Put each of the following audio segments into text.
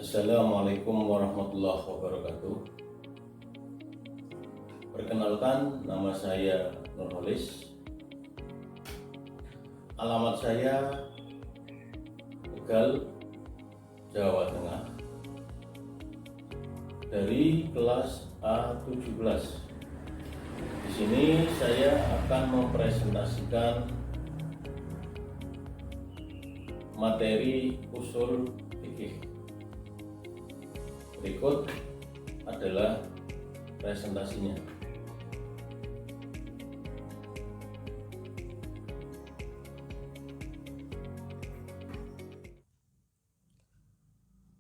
Assalamualaikum warahmatullahi wabarakatuh. Perkenalkan, nama saya Nurholis. Alamat saya Tegal, Jawa Tengah. Dari kelas A17. Di sini saya akan mempresentasikan materi usul fikih. Berikut adalah presentasinya.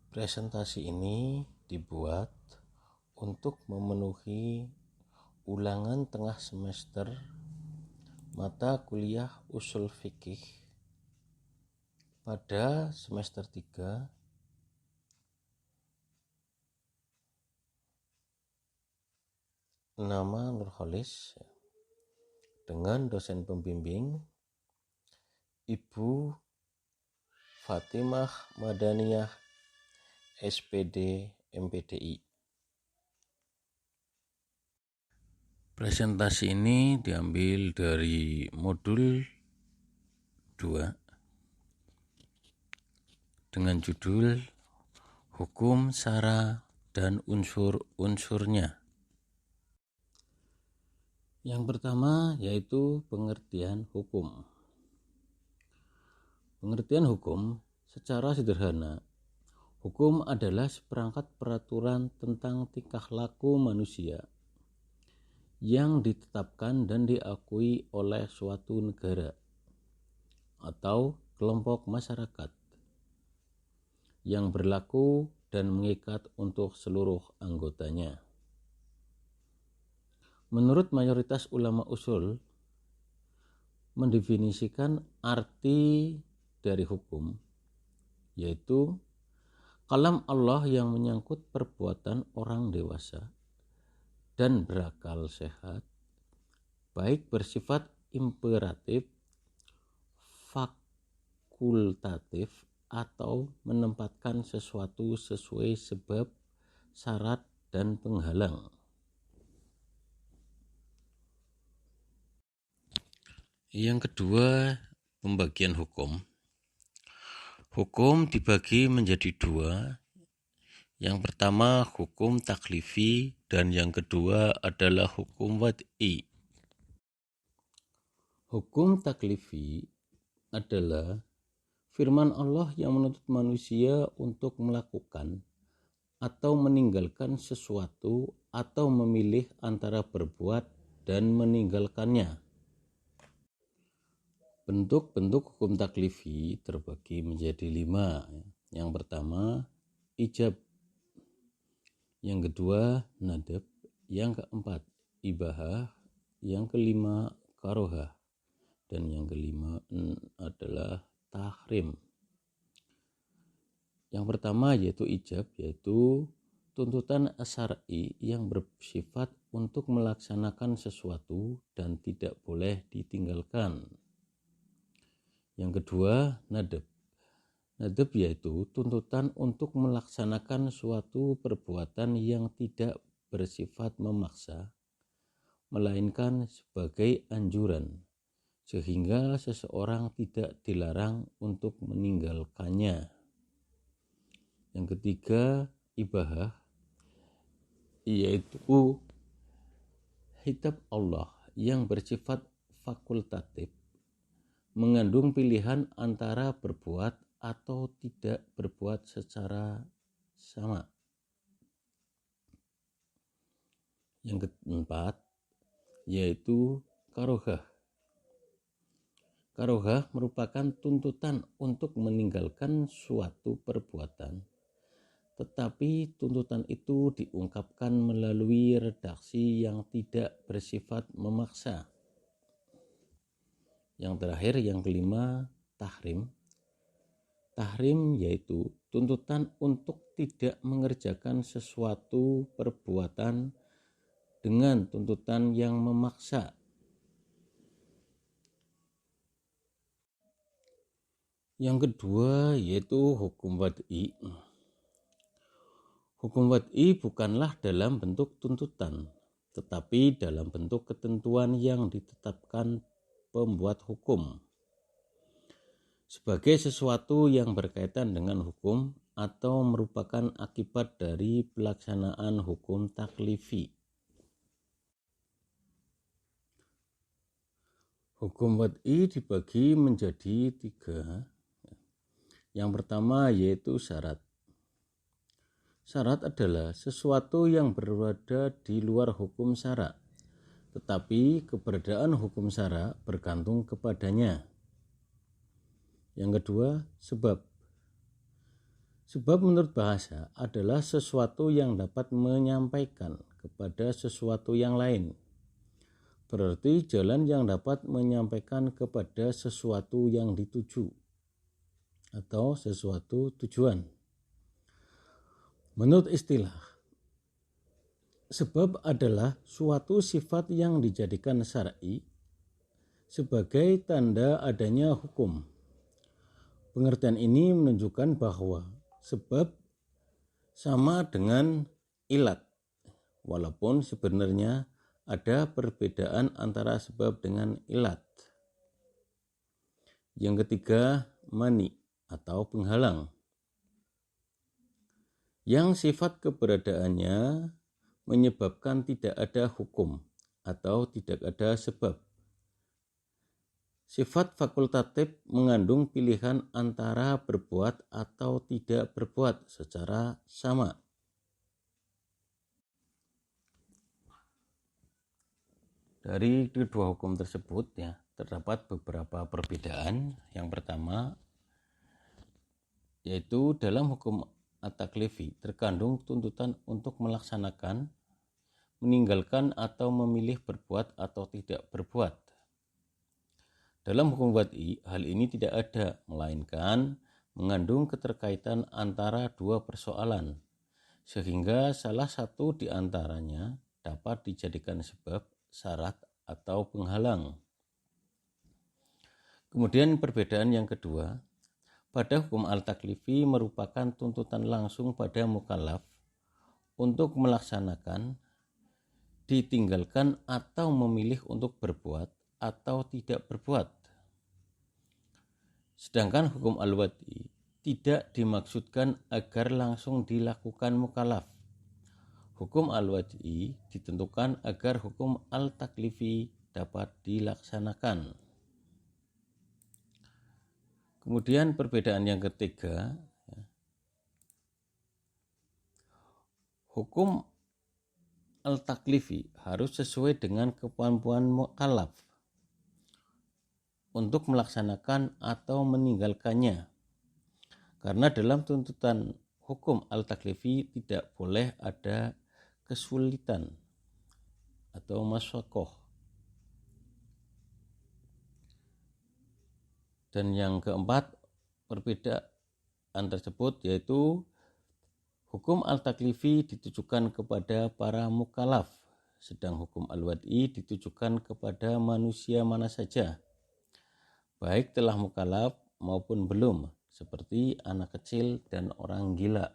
Presentasi ini dibuat untuk memenuhi ulangan tengah semester mata kuliah usul fikih pada semester 3 nama Nurholis dengan dosen pembimbing Ibu Fatimah Madaniyah SPD MPDI. Presentasi ini diambil dari modul 2 dengan judul Hukum Syara dan Unsur-unsurnya. Yang pertama yaitu pengertian hukum. Pengertian hukum secara sederhana, hukum adalah seperangkat peraturan tentang tingkah laku manusia yang ditetapkan dan diakui oleh suatu negara atau kelompok masyarakat yang berlaku dan mengikat untuk seluruh anggotanya. Menurut mayoritas ulama usul, mendefinisikan arti dari hukum, yaitu kalam Allah yang menyangkut perbuatan orang dewasa dan berakal sehat, baik bersifat imperatif, fakultatif, atau menempatkan sesuatu sesuai sebab, syarat, dan penghalang. Yang kedua, pembagian hukum. Hukum dibagi menjadi dua. Yang pertama hukum taklifi dan yang kedua adalah hukum wad'i. Hukum taklifi adalah firman Allah yang menuntut manusia untuk melakukan atau meninggalkan sesuatu atau memilih antara berbuat dan meninggalkannya. Bentuk-bentuk hukum taklifi terbagi menjadi 5. Yang pertama, ijab. Yang kedua, nadab. Yang keempat, ibahah. Yang kelima, karohah. Dan yang kelima adalah tahrim. Yang pertama yaitu ijab, yaitu tuntutan syar'i yang bersifat untuk melaksanakan sesuatu dan tidak boleh ditinggalkan. Yang kedua, nadab. Nadab yaitu tuntutan untuk melaksanakan suatu perbuatan yang tidak bersifat memaksa, melainkan sebagai anjuran, sehingga seseorang tidak dilarang untuk meninggalkannya. Yang ketiga, ibahah, yaitu hitab Allah yang bersifat fakultatif, mengandung pilihan antara berbuat atau tidak berbuat secara sama. Yang keempat yaitu karohah. Karohah merupakan tuntutan untuk meninggalkan suatu perbuatan, tetapi tuntutan itu diungkapkan melalui redaksi yang tidak bersifat memaksa. Yang terakhir, yang kelima, tahrim. Tahrim yaitu tuntutan untuk tidak mengerjakan sesuatu perbuatan dengan tuntutan yang memaksa. Yang kedua yaitu hukum wad'i. Hukum wad'i bukanlah dalam bentuk tuntutan, tetapi dalam bentuk ketentuan yang ditetapkan pembuat hukum sebagai sesuatu yang berkaitan dengan hukum atau merupakan akibat dari pelaksanaan hukum taklifi. Hukum wad'i dibagi menjadi 3. Yang pertama yaitu syarat. Syarat adalah sesuatu yang berada di luar hukum syara, tetapi keberadaan hukum syara bergantung kepadanya. Yang kedua, sebab. Sebab menurut bahasa adalah sesuatu yang dapat menyampaikan kepada sesuatu yang lain. Berarti jalan yang dapat menyampaikan kepada sesuatu yang dituju atau sesuatu tujuan. Menurut istilah, sebab adalah suatu sifat yang dijadikan syar'i sebagai tanda adanya hukum. Pengertian ini menunjukkan bahwa sebab sama dengan ilat, walaupun sebenarnya ada perbedaan antara sebab dengan ilat. Yang ketiga, mani atau penghalang, yang sifat keberadaannya menyebabkan tidak ada hukum atau tidak ada sebab. Sifat fakultatif mengandung pilihan antara berbuat atau tidak berbuat secara sama. Dari kedua hukum tersebut terdapat beberapa perbedaan. Yang pertama yaitu dalam hukum at-taklifi terkandung tuntutan untuk melaksanakan, meninggalkan atau memilih berbuat atau tidak berbuat. Dalam hukum wad'i hal ini tidak ada, melainkan mengandung keterkaitan antara dua persoalan, sehingga salah satu di antaranya dapat dijadikan sebab, syarat, atau penghalang. Kemudian perbedaan yang kedua, pada hukum al-taklifi merupakan tuntutan langsung pada mukallaf untuk melaksanakan, ditinggalkan atau memilih untuk berbuat atau tidak berbuat. Sedangkan hukum al-wad'i tidak dimaksudkan agar langsung dilakukan mukallaf. Hukum al-wad'i ditentukan agar hukum al-taklifi dapat dilaksanakan. Kemudian perbedaan yang ketiga, hukum al-taklifi harus sesuai dengan kemampuan mukallaf untuk melaksanakan atau meninggalkannya. Karena dalam tuntutan hukum al-taklifi tidak boleh ada kesulitan atau masyaqqah. Dan yang keempat, perbedaan tersebut yaitu hukum al-taklifi ditujukan kepada para mukallaf, sedang hukum al-wad'i ditujukan kepada manusia mana saja, baik telah mukallaf maupun belum, seperti anak kecil dan orang gila.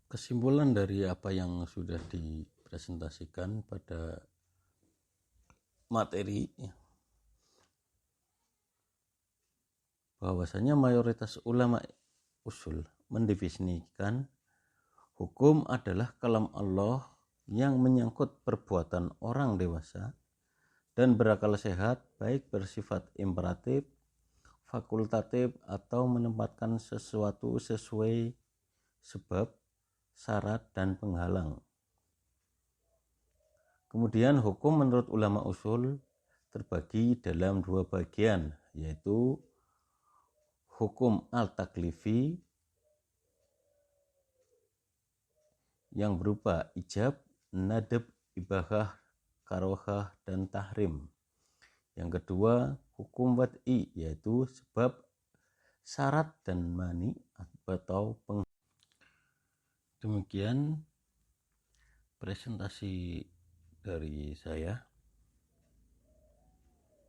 Kesimpulan dari apa yang sudah dipresentasikan pada materi, bahwasanya mayoritas ulama usul mendefinisikan hukum adalah kalam Allah yang menyangkut perbuatan orang dewasa dan berakal sehat, baik bersifat imperatif, fakultatif, atau menempatkan sesuatu sesuai sebab, syarat, dan penghalang. Kemudian hukum menurut ulama usul terbagi dalam dua bagian, yaitu hukum al-taklifi yang berupa ijab, nadab, ibahah, karohah, dan tahrim. Yang kedua, hukum wad'i yaitu sebab, syarat, dan mani atau penghalang. Demikian presentasi dari saya.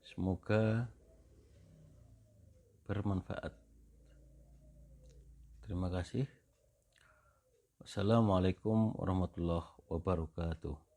Semoga bermanfaat. Terima kasih. Wassalamualaikum warahmatullahi wabarakatuh.